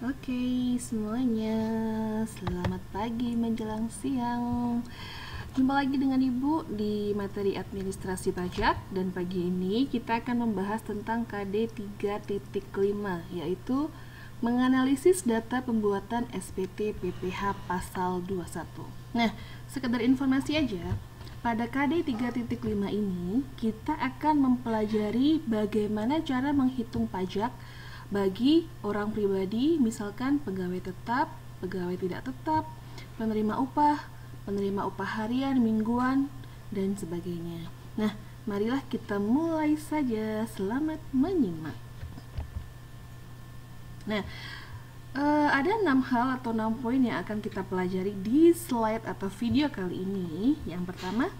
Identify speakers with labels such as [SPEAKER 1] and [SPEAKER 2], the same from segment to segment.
[SPEAKER 1] Oke, semuanya, selamat pagi menjelang siang. Jumpa lagi dengan Ibu di materi administrasi pajak, dan pagi ini kita akan membahas tentang KD 3.5, yaitu menganalisis data pembuatan SPT PPH pasal 21. Nah, sekedar informasi aja, pada KD 3.5 ini kita akan mempelajari bagaimana cara menghitung pajak bagi orang pribadi, misalkan pegawai tetap, pegawai tidak tetap, penerima upah harian, mingguan, dan sebagainya. Nah, marilah kita mulai saja. Selamat menyimak. Nah, ada 6 hal atau 6 poin yang akan kita pelajari di slide atau video kali ini. Yang pertama,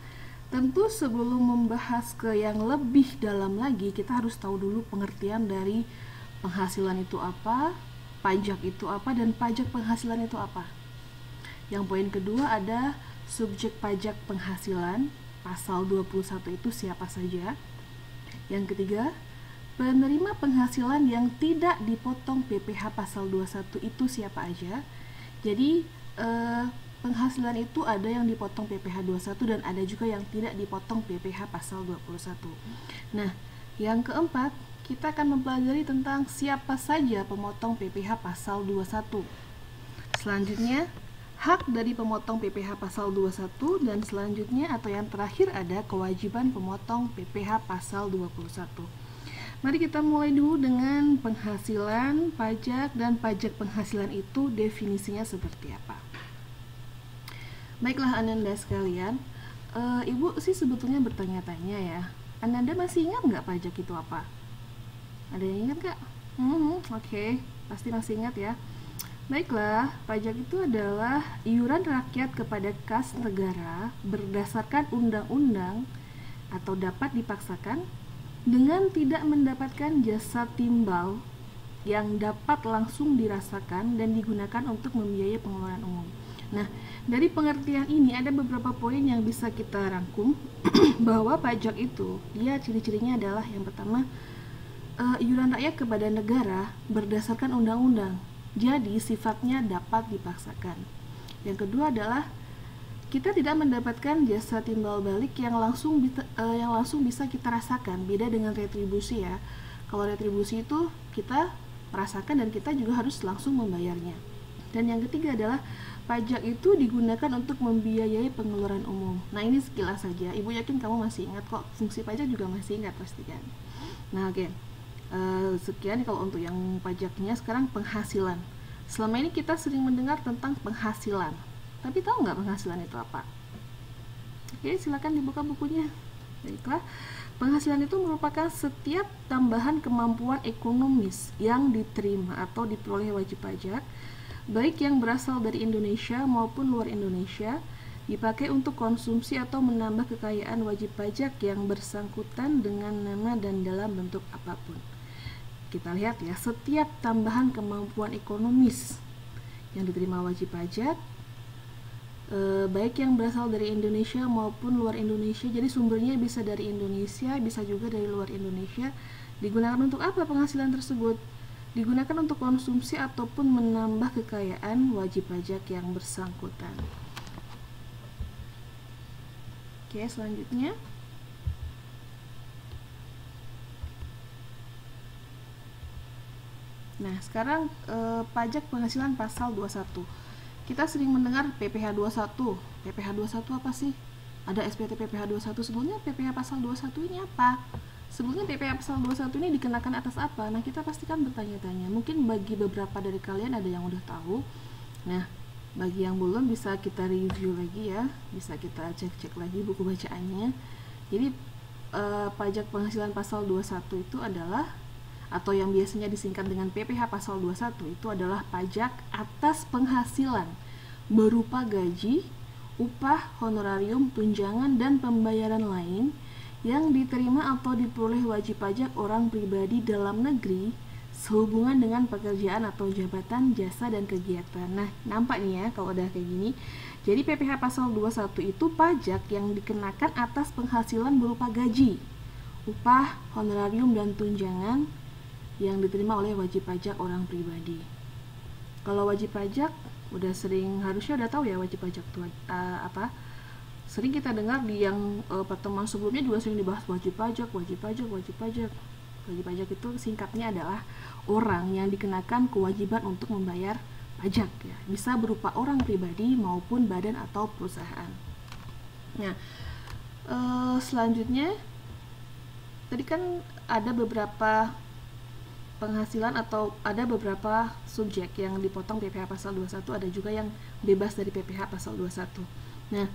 [SPEAKER 1] tentu sebelum membahas ke yang lebih dalam lagi, kita harus tahu dulu pengertian dari penghasilan itu apa, pajak itu apa, dan pajak penghasilan itu apa. Yang poin kedua ada subjek pajak penghasilan, pasal 21 itu siapa saja. Yang ketiga, penerima penghasilan yang tidak dipotong PPH pasal 21 itu siapa aja. Jadi penghasilan itu ada yang dipotong PPH 21 dan ada juga yang tidak dipotong PPH pasal 21. Nah, yang keempat, kita akan mempelajari tentang siapa saja pemotong PPH pasal 21. Selanjutnya, hak dari pemotong PPH pasal 21, dan selanjutnya atau yang terakhir ada kewajiban pemotong PPH pasal 21. Mari kita mulai dulu dengan penghasilan, pajak, dan pajak penghasilan itu definisinya seperti apa. Baiklah Ananda sekalian, Ibu sih sebetulnya bertanya-tanya ya, Ananda masih ingat nggak pajak itu apa? Ada yang ingat gak? Oke, pasti masih ingat ya. Baiklah, pajak itu adalah iuran rakyat kepada kas negara berdasarkan undang-undang atau dapat dipaksakan dengan tidak mendapatkan jasa timbal yang dapat langsung dirasakan dan digunakan untuk membiayai pengeluaran umum. Nah, dari pengertian ini ada beberapa poin yang bisa kita rangkum bahwa pajak itu, dia ciri-cirinya adalah yang pertama, iuran rakyat kepada negara berdasarkan undang-undang, jadi sifatnya dapat dipaksakan. Yang kedua adalah kita tidak mendapatkan jasa timbal balik yang langsung bisa kita rasakan. Beda dengan retribusi ya. Kalau retribusi itu kita merasakan dan kita juga harus langsung membayarnya. Dan yang ketiga adalah pajak itu digunakan untuk membiayai pengeluaran umum. Nah, ini sekilas saja. Ibu yakin kamu masih ingat kok, fungsi pajak juga masih ingat pasti kan. Nah, oke. Sekian kalau untuk yang pajaknya. Sekarang penghasilan. Selama ini kita sering mendengar tentang penghasilan, tapi tahu nggak penghasilan itu apa? Oke, silakan dibuka bukunya. Baiklah, penghasilan itu merupakan setiap tambahan kemampuan ekonomis yang diterima atau diperoleh wajib pajak, baik yang berasal dari Indonesia maupun luar Indonesia, dipakai untuk konsumsi atau menambah kekayaan wajib pajak yang bersangkutan dengan nama dan dalam bentuk apapun. Kita lihat ya, setiap tambahan kemampuan ekonomis yang diterima wajib pajak, baik yang berasal dari Indonesia maupun luar Indonesia, jadi sumbernya bisa dari Indonesia, bisa juga dari luar Indonesia. Digunakan untuk apa penghasilan tersebut? Digunakan untuk konsumsi ataupun menambah kekayaan wajib pajak yang bersangkutan. Oke, selanjutnya. Nah, sekarang pajak penghasilan pasal 21. Kita sering mendengar PPH 21. PPH 21 apa sih? Ada SPT PPH 21. Sebelumnya PPH pasal 21 ini apa? Sebelumnya PPH pasal 21 ini dikenakan atas apa? Nah, kita pastikan bertanya-tanya. Mungkin bagi beberapa dari kalian ada yang udah tahu. Nah, bagi yang belum bisa kita review lagi ya. Bisa kita cek-cek lagi buku bacaannya. Jadi pajak penghasilan pasal 21 itu adalah, atau yang biasanya disingkat dengan PPH pasal 21, itu adalah pajak atas penghasilan berupa gaji, upah, honorarium, tunjangan, dan pembayaran lain yang diterima atau diperoleh wajib pajak orang pribadi dalam negeri sehubungan dengan pekerjaan atau jabatan, jasa, dan kegiatan. Nah, nampak nih ya kalau udah kayak gini. Jadi PPH pasal 21 itu pajak yang dikenakan atas penghasilan berupa gaji, upah, honorarium, dan tunjangan yang diterima oleh wajib pajak orang pribadi. Kalau wajib pajak udah sering, harusnya udah tahu ya wajib pajak itu apa. Sering kita dengar di yang pertemuan sebelumnya juga sering dibahas wajib pajak, wajib pajak, wajib pajak. Wajib pajak itu singkatnya adalah orang yang dikenakan kewajiban untuk membayar pajak ya. Bisa berupa orang pribadi maupun badan atau perusahaan. Nah, selanjutnya tadi kan ada beberapa penghasilan atau ada beberapa subjek yang dipotong PPh pasal 21, ada juga yang bebas dari PPh pasal 21. Nah,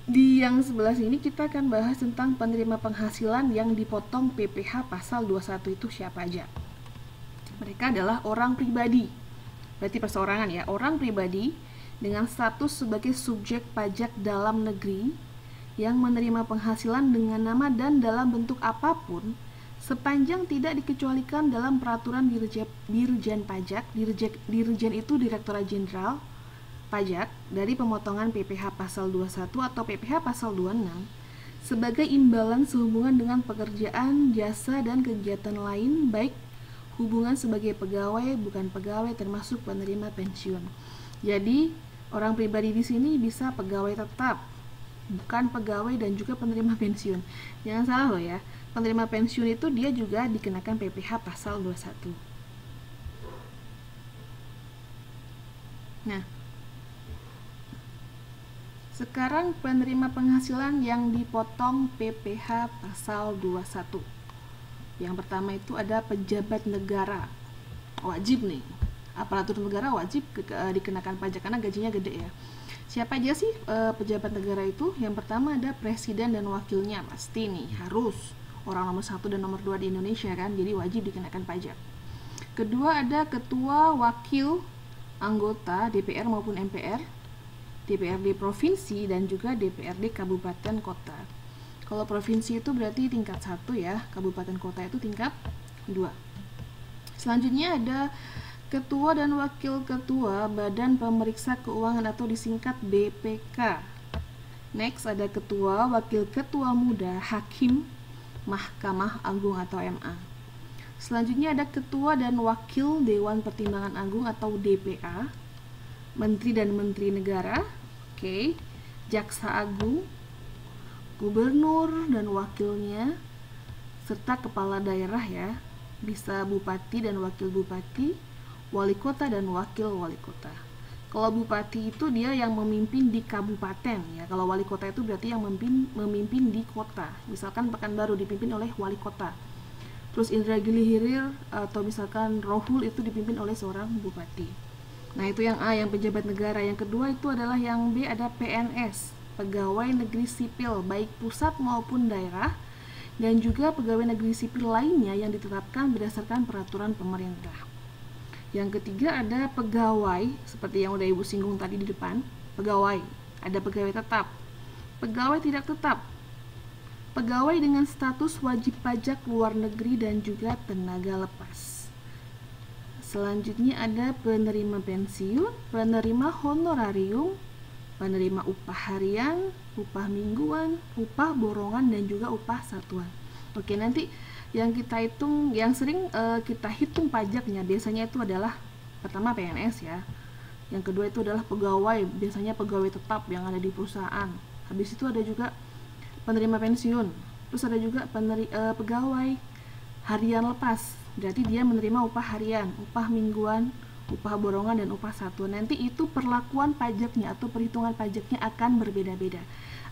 [SPEAKER 1] di yang sebelah sini kita akan bahas tentang penerima penghasilan yang dipotong PPh pasal 21 itu siapa aja. Mereka adalah orang pribadi, berarti perseorangan ya, orang pribadi dengan status sebagai subjek pajak dalam negeri yang menerima penghasilan dengan nama dan dalam bentuk apapun sepanjang tidak dikecualikan dalam peraturan Dirjen Pajak. Dirjen itu Direktorat Jenderal Pajak dari pemotongan PPh pasal 21 atau PPh pasal 26 sebagai imbalan sehubungan dengan pekerjaan, jasa, dan kegiatan lain, baik hubungan sebagai pegawai, bukan pegawai, termasuk penerima pensiun. Jadi orang pribadi di sini bisa pegawai tetap, bukan pegawai, dan juga penerima pensiun. Jangan salah loh ya, penerima pensiun itu dia juga dikenakan PPh pasal 21. Nah, sekarang penerima penghasilan yang dipotong PPh pasal 21. Yang pertama itu ada pejabat negara. Wajib nih, aparatur negara wajib dikenakan pajak karena gajinya gede ya. Siapa aja sih pejabat negara itu? Yang pertama ada presiden dan wakilnya, pasti nih harus orang nomor 1 dan nomor 2 di Indonesia kan, jadi wajib dikenakan pajak. Kedua ada ketua, wakil, anggota DPR maupun MPR, DPRD provinsi, dan juga DPRD kabupaten kota. Kalau provinsi itu berarti tingkat 1 ya, kabupaten kota itu tingkat 2. Selanjutnya ada ketua dan wakil ketua Badan Pemeriksa Keuangan atau disingkat BPK. Next ada ketua, wakil ketua muda, hakim Mahkamah Agung atau MA. Selanjutnya ada ketua dan wakil Dewan Pertimbangan Agung atau DPA, menteri dan menteri negara, jaksa agung, gubernur dan wakilnya, serta kepala daerah ya, bisa bupati dan wakil bupati, wali kota dan wakil wali kota. Kalau bupati itu dia yang memimpin di kabupaten ya. Kalau wali kota itu berarti yang memimpin di kota. Misalkan Pekanbaru dipimpin oleh wali kota. Terus Indragiri Hilir atau misalkan Rohul itu dipimpin oleh seorang bupati. Nah, itu yang A, yang pejabat negara. Yang kedua itu adalah yang B, ada PNS, pegawai negeri sipil baik pusat maupun daerah, dan juga pegawai negeri sipil lainnya yang ditetapkan berdasarkan peraturan pemerintah. Yang ketiga ada pegawai, seperti yang udah Ibu singgung tadi di depan, pegawai. Ada pegawai tetap, pegawai tidak tetap, pegawai dengan status wajib pajak luar negeri, dan juga tenaga lepas. Selanjutnya ada penerima pensiun, penerima honorarium, penerima upah harian, upah mingguan, upah borongan, dan juga upah satuan. Oke, nanti yang kita hitung, yang sering kita hitung pajaknya biasanya itu adalah pertama PNS ya, yang kedua itu adalah pegawai, biasanya pegawai tetap yang ada di perusahaan. Habis itu ada juga penerima pensiun, terus ada juga pegawai harian lepas, berarti dia menerima upah harian, upah mingguan, upah borongan, dan upah satuan. Nanti itu perlakuan pajaknya atau perhitungan pajaknya akan berbeda-beda.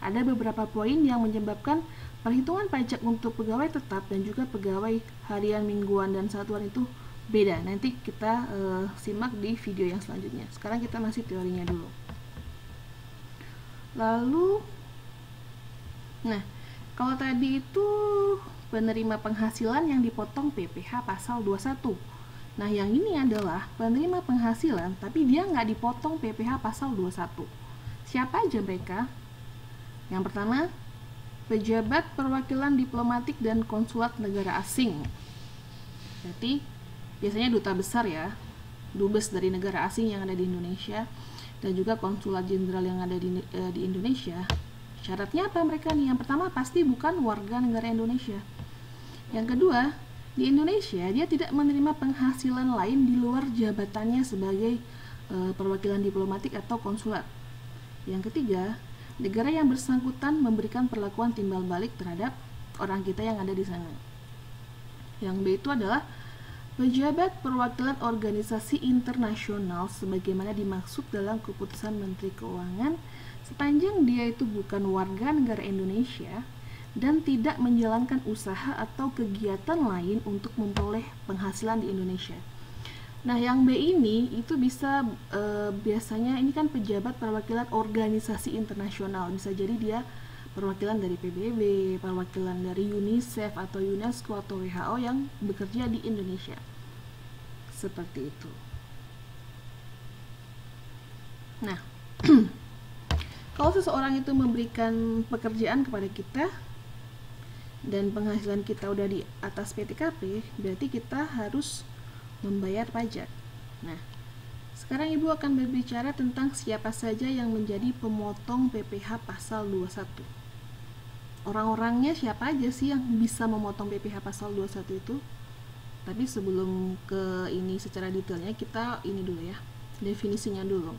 [SPEAKER 1] Ada beberapa poin yang menyebabkan perhitungan pajak untuk pegawai tetap dan juga pegawai harian, mingguan, dan satuan itu beda. Nanti kita simak di video yang selanjutnya. Sekarang kita masih teorinya dulu. Lalu, nah, kalau tadi itu penerima penghasilan yang dipotong PPh pasal 21. Nah, yang ini adalah penerima penghasilan tapi dia nggak dipotong PPh pasal 21. Siapa aja mereka? Yang pertama, pejabat perwakilan diplomatik dan konsulat negara asing. Berarti biasanya duta besar ya, dubes dari negara asing yang ada di Indonesia, dan juga konsulat jenderal yang ada di Indonesia. Syaratnya apa mereka nih? Yang pertama pasti bukan warga negara Indonesia. Yang kedua, Di Indonesia, dia tidak menerima penghasilan lain di luar jabatannya sebagai perwakilan diplomatik atau konsulat. Yang ketiga, negara yang bersangkutan memberikan perlakuan timbal balik terhadap orang kita yang ada di sana. Yang B itu adalah pejabat perwakilan organisasi internasional sebagaimana dimaksud dalam keputusan Menteri Keuangan sepanjang dia itu bukan warga negara Indonesia dan tidak menjalankan usaha atau kegiatan lain untuk memperoleh penghasilan di Indonesia. Nah, yang B ini itu bisa biasanya ini kan pejabat perwakilan organisasi internasional, bisa jadi dia perwakilan dari PBB, perwakilan dari UNICEF atau UNESCO atau WHO yang bekerja di Indonesia. Seperti itu. Nah, kalau seseorang itu memberikan pekerjaan kepada kita dan penghasilan kita udah di atas PTKP, berarti kita harus membayar pajak. Nah, sekarang Ibu akan berbicara tentang siapa saja yang menjadi pemotong PPh pasal 21. Orang-orangnya siapa aja sih yang bisa memotong PPh pasal 21 itu? Tapi sebelum ke ini secara detailnya, kita ini dulu ya, definisinya dulu.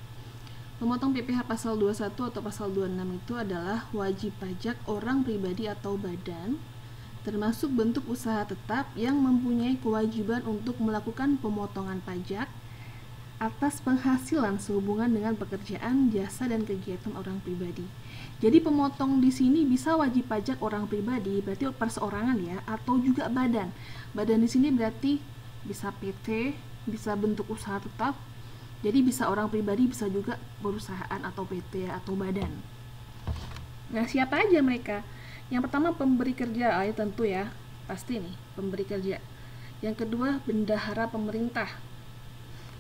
[SPEAKER 1] Pemotong PPh pasal 21 atau pasal 26 itu adalah wajib pajak orang pribadi atau badan, termasuk bentuk usaha tetap yang mempunyai kewajiban untuk melakukan pemotongan pajak atas penghasilan sehubungan dengan pekerjaan, jasa, dan kegiatan orang pribadi. Jadi pemotong di sini bisa wajib pajak orang pribadi, berarti perseorangan ya, atau juga badan. Badan di sini berarti bisa PT, bisa bentuk usaha tetap. Jadi bisa orang pribadi, bisa juga perusahaan atau PT atau badan. Nah, siapa aja mereka? Yang pertama pemberi kerja, tentu ya, pasti nih pemberi kerja. Yang kedua bendahara pemerintah.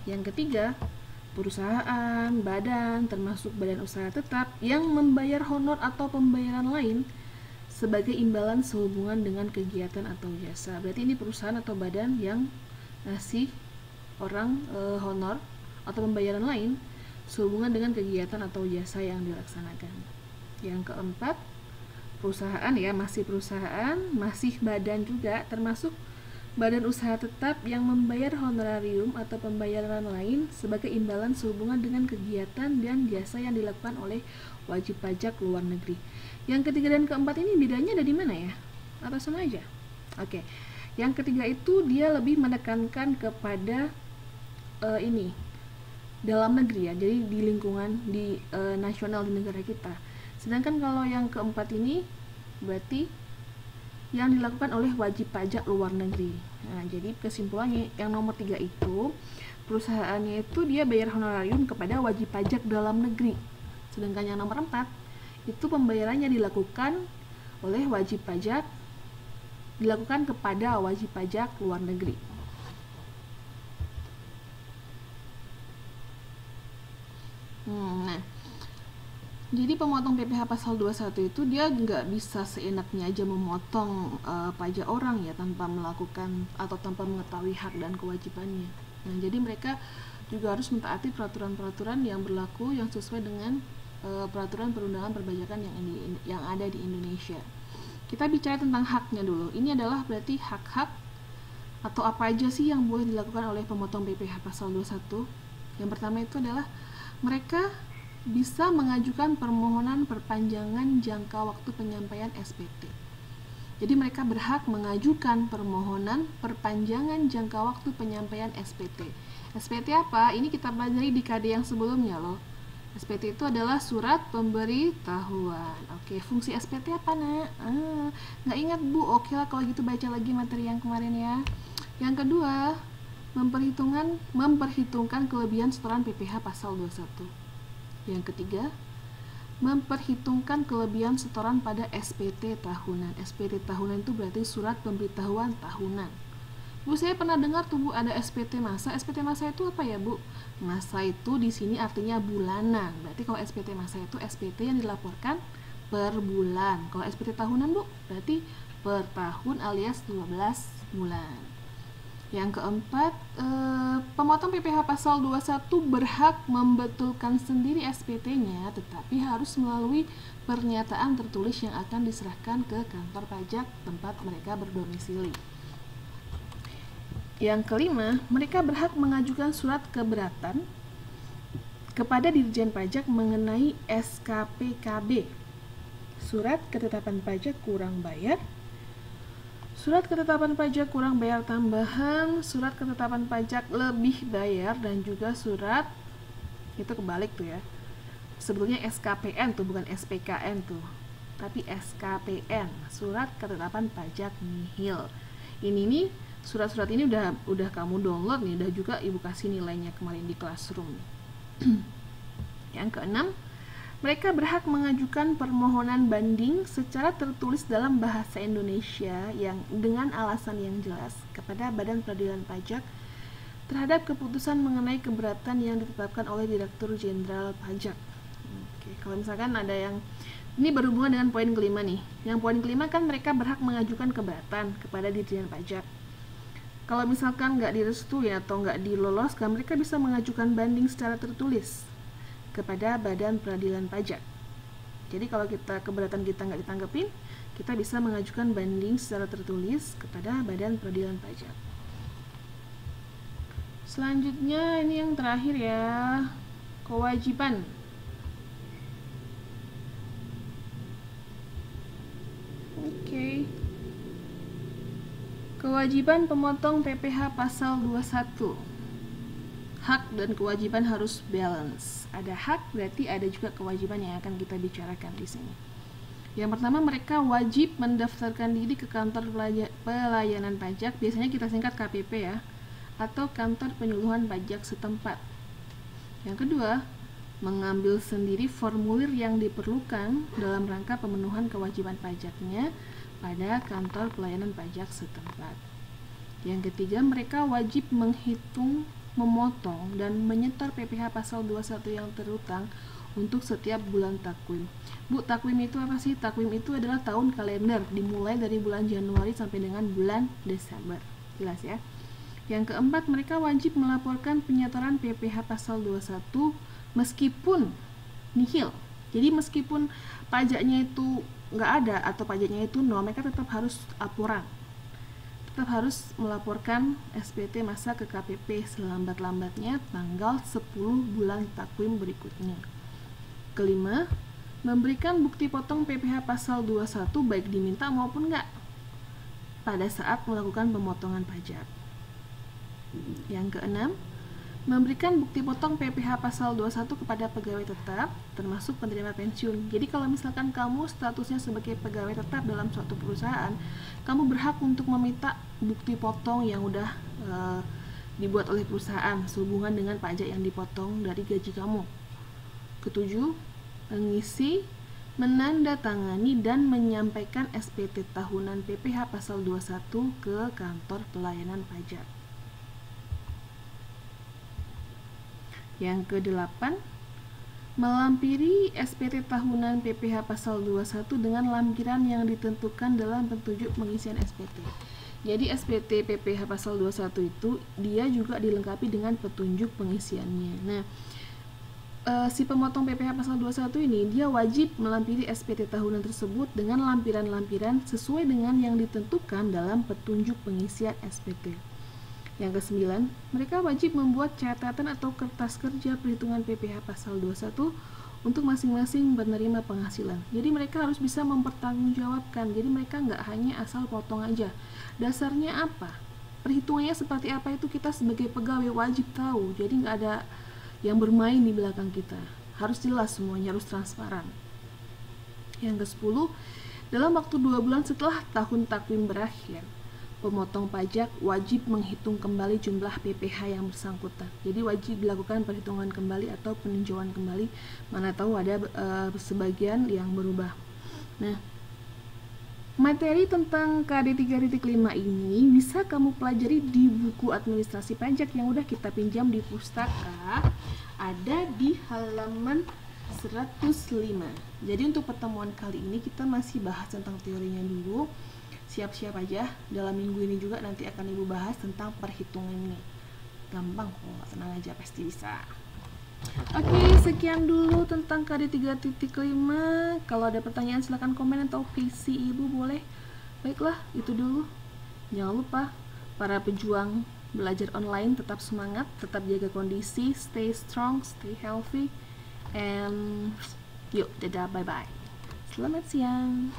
[SPEAKER 1] Yang ketiga perusahaan, badan, termasuk badan usaha tetap yang membayar honor atau pembayaran lain sebagai imbalan sehubungan dengan kegiatan atau jasa. Berarti ini perusahaan atau badan yang ngasih orang honor atau pembayaran lain sehubungan dengan kegiatan atau jasa yang dilaksanakan. Yang keempat perusahaan ya, masih perusahaan, masih badan juga, termasuk badan usaha tetap yang membayar honorarium atau pembayaran lain sebagai imbalan sehubungan dengan kegiatan dan jasa yang dilakukan oleh wajib pajak luar negeri. Yang ketiga dan keempat ini bedanya ada di mana ya? Atau sama aja? Oke. Yang ketiga itu dia lebih menekankan kepada ini dalam negeri ya, jadi di lingkungan di nasional di negara kita. Sedangkan kalau yang keempat ini berarti yang dilakukan oleh wajib pajak luar negeri. Nah, jadi kesimpulannya yang nomor 3 itu perusahaannya itu dia bayar honorarium kepada wajib pajak dalam negeri. Sedangkan yang nomor 4 itu pembayarannya dilakukan oleh wajib pajak, dilakukan kepada wajib pajak luar negeri. Nah, jadi pemotong PPh pasal 21 itu dia nggak bisa seenaknya aja memotong pajak orang ya tanpa melakukan atau tanpa mengetahui hak dan kewajibannya. Nah, jadi mereka juga harus mentaati peraturan-peraturan yang berlaku yang sesuai dengan peraturan perundangan perpajakan yang ada di Indonesia. Kita bicara tentang haknya dulu. Ini adalah berarti hak-hak atau apa aja sih yang boleh dilakukan oleh pemotong PPh pasal 21. Yang pertama itu adalah mereka bisa mengajukan permohonan perpanjangan jangka waktu penyampaian SPT. Jadi mereka berhak mengajukan permohonan perpanjangan jangka waktu penyampaian SPT. SPT apa? Ini kita pelajari di KD yang sebelumnya loh. SPT itu adalah surat pemberitahuan. Oke, fungsi SPT apa nak? Nggak ingat Bu? Oke lah kalau gitu baca lagi materi yang kemarin ya. Yang kedua, memperhitungkan kelebihan setoran PPh pasal 21. Yang ketiga, memperhitungkan kelebihan setoran pada SPT tahunan. SPT tahunan itu berarti surat pemberitahuan tahunan. Bu, saya pernah dengar tuh Bu ada SPT masa. SPT masa itu apa ya Bu? Masa itu di sini artinya bulanan. Berarti kalau SPT masa itu SPT yang dilaporkan per bulan. Kalau SPT tahunan Bu, berarti per tahun alias 12 bulan. Yang keempat, pemotong PPh pasal 21 berhak membetulkan sendiri SPT-nya, tetapi harus melalui pernyataan tertulis yang akan diserahkan ke kantor pajak tempat mereka berdomisili. Yang kelima, mereka berhak mengajukan surat keberatan kepada Dirjen Pajak mengenai SKPKB, surat ketetapan pajak kurang bayar, surat ketetapan pajak kurang bayar tambahan, surat ketetapan pajak lebih bayar, dan juga surat, itu kebalik tuh ya, sebetulnya SKPN tuh, bukan SPKN tuh, tapi SKPN, surat ketetapan pajak nihil. Ini nih, surat-surat ini udah kamu download nih, udah juga ibu kasih nilainya kemarin di classroom. Yang keenam, mereka berhak mengajukan permohonan banding secara tertulis dalam bahasa Indonesia yang dengan alasan yang jelas kepada Badan Peradilan Pajak terhadap keputusan mengenai keberatan yang ditetapkan oleh Direktur Jenderal Pajak. Oke, kalau misalkan ada yang ini berhubungan dengan poin kelima nih. Yang poin kelima kan mereka berhak mengajukan keberatan kepada Dirjen Pajak. Kalau misalkan nggak direstui atau nggak diloloskan, mereka bisa mengajukan banding secara tertulis kepada Badan Peradilan Pajak. Jadi kalau keberatan kita nggak ditanggepin, kita bisa mengajukan banding secara tertulis kepada Badan Peradilan Pajak. Selanjutnya ini yang terakhir ya, kewajiban. Oke. Kewajiban pemotong PPh pasal 21. Hak dan kewajiban harus balance. Ada hak berarti ada juga kewajiban yang akan kita bicarakan di sini. Yang pertama, mereka wajib mendaftarkan diri ke kantor pelayanan pajak, biasanya kita singkat KPP ya, atau kantor penyuluhan pajak setempat. Yang kedua, mengambil sendiri formulir yang diperlukan dalam rangka pemenuhan kewajiban pajaknya pada kantor pelayanan pajak setempat. Yang ketiga, mereka wajib menghitung, memotong, dan menyetor PPh pasal 21 yang terutang untuk setiap bulan takwim. Bu, takwim itu apa sih? Takwim itu adalah tahun kalender, dimulai dari bulan Januari sampai dengan bulan Desember. Jelas ya? Yang keempat, mereka wajib melaporkan penyetoran PPh pasal 21 meskipun nihil. Jadi meskipun pajaknya itu nggak ada atau pajaknya itu nol, mereka tetap harus laporan. Tetap harus melaporkan SPT masa ke KPP selambat-lambatnya tanggal 10 bulan takwim berikutnya. Kelima, memberikan bukti potong PPh pasal 21 baik diminta maupun enggak pada saat melakukan pemotongan pajak. Yang keenam, memberikan bukti potong PPh pasal 21 kepada pegawai tetap termasuk penerima pensiun. Jadi kalau misalkan kamu statusnya sebagai pegawai tetap dalam suatu perusahaan, kamu berhak untuk meminta bukti potong yang udah dibuat oleh perusahaan sehubungan dengan pajak yang dipotong dari gaji kamu. Ketujuh, mengisi, menandatangani dan menyampaikan SPT tahunan PPh pasal 21 ke kantor pelayanan pajak. Yang ke-8, melampiri SPT tahunan PPh pasal 21 dengan lampiran yang ditentukan dalam petunjuk pengisian SPT. Jadi SPT PPh pasal 21 itu dia juga dilengkapi dengan petunjuk pengisiannya. Nah, si pemotong PPh pasal 21 ini dia wajib melampiri SPT tahunan tersebut dengan lampiran-lampiran sesuai dengan yang ditentukan dalam petunjuk pengisian SPT. Yang ke-9, mereka wajib membuat catatan atau kertas kerja perhitungan PPh pasal 21 untuk masing-masing penerima penghasilan. Jadi mereka harus bisa mempertanggungjawabkan. Jadi mereka nggak hanya asal potong aja. Dasarnya apa? Perhitungannya seperti apa itu kita sebagai pegawai wajib tahu. Jadi nggak ada yang bermain di belakang kita. Harus jelas semuanya, harus transparan. Yang ke-10, dalam waktu 2 bulan setelah tahun takwim berakhir, pemotong pajak wajib menghitung kembali jumlah PPh yang bersangkutan. Jadi wajib dilakukan perhitungan kembali atau peninjauan kembali, mana tahu ada sebagian yang berubah. Nah, materi tentang KD 3.5 ini bisa kamu pelajari di buku administrasi pajak yang udah kita pinjam di pustaka, ada di halaman 105. Jadi untuk pertemuan kali ini kita masih bahas tentang teorinya dulu. Siap-siap aja, dalam minggu ini juga nanti akan ibu bahas tentang perhitungan ini. Gampang kok, tenang aja, pasti bisa. Oke, sekian dulu tentang KD 3.5. Kalau ada pertanyaan silahkan komen atau visi ibu boleh. Baiklah, itu dulu. Jangan lupa, para pejuang belajar online tetap semangat, tetap jaga kondisi, stay strong, stay healthy, and yuk, dadah, bye bye. Selamat siang.